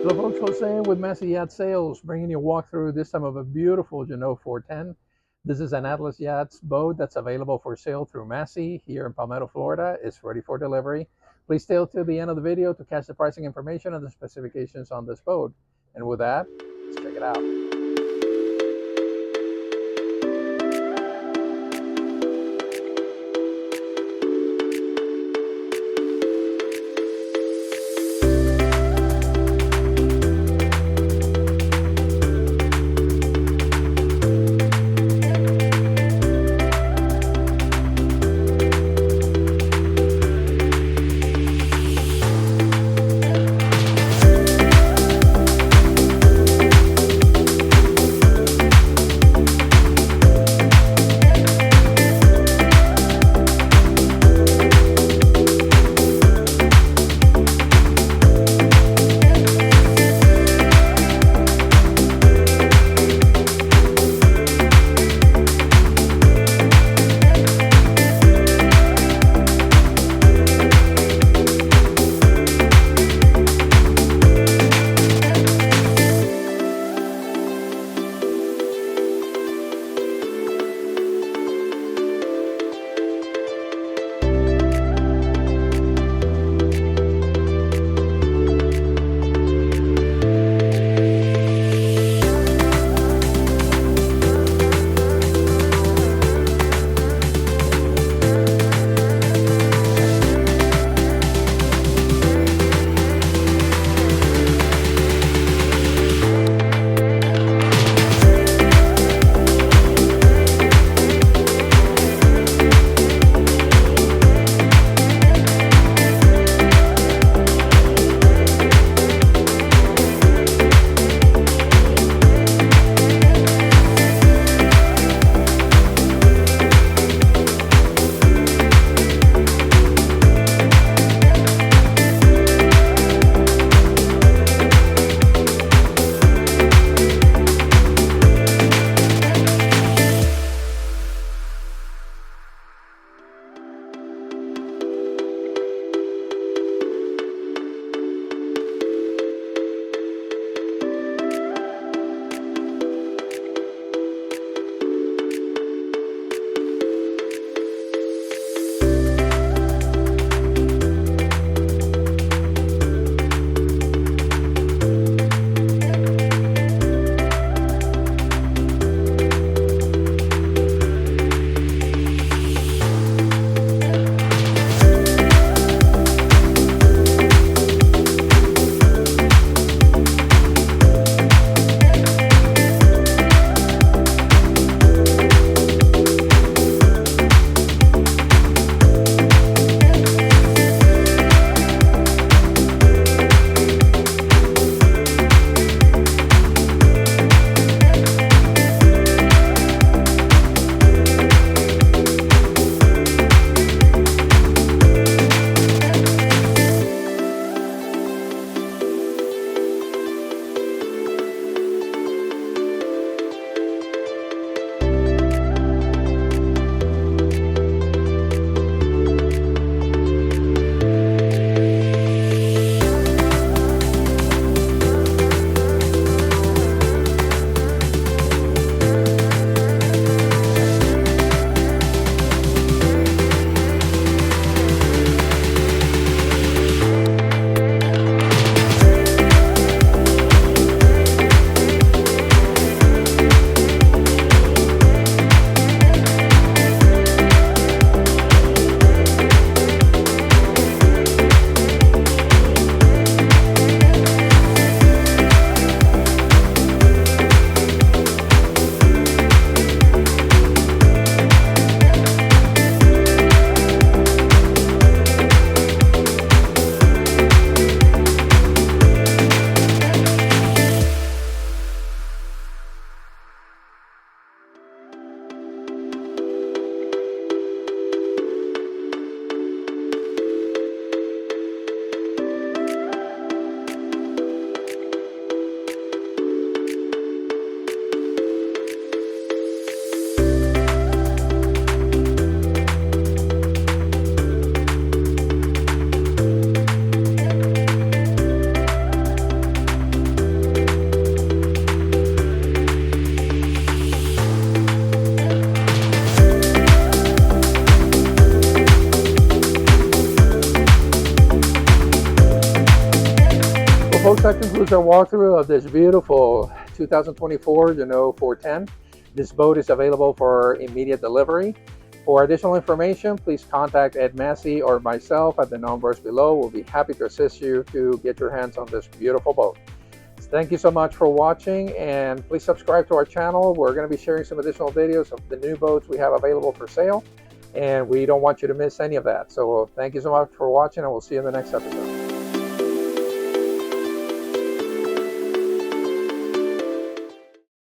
Hello folks, Jose with Massey Yacht Sales, bringing you a walkthrough this time of a beautiful Jeanneau 410. This is an Atlas Yachts boat that's available for sale through Massey here in Palmetto, Florida. It's ready for delivery. Please stay till the end of the video to catch the pricing information and the specifications on this boat. And with that, let's check it out. folks, that concludes our walkthrough of this beautiful 2024 Jeanneau 410. This boat is available for immediate delivery. For additional information, please contact Ed Massey or myself at the numbers below. We'll be happy to assist you to get your hands on this beautiful boat. Thank you so much for watching, and please subscribe to our channel. We're going to be sharing some additional videos of the new boats we have available for sale, and we don't want you to miss any of that. So thank you so much for watching, and we'll see you in the next episode.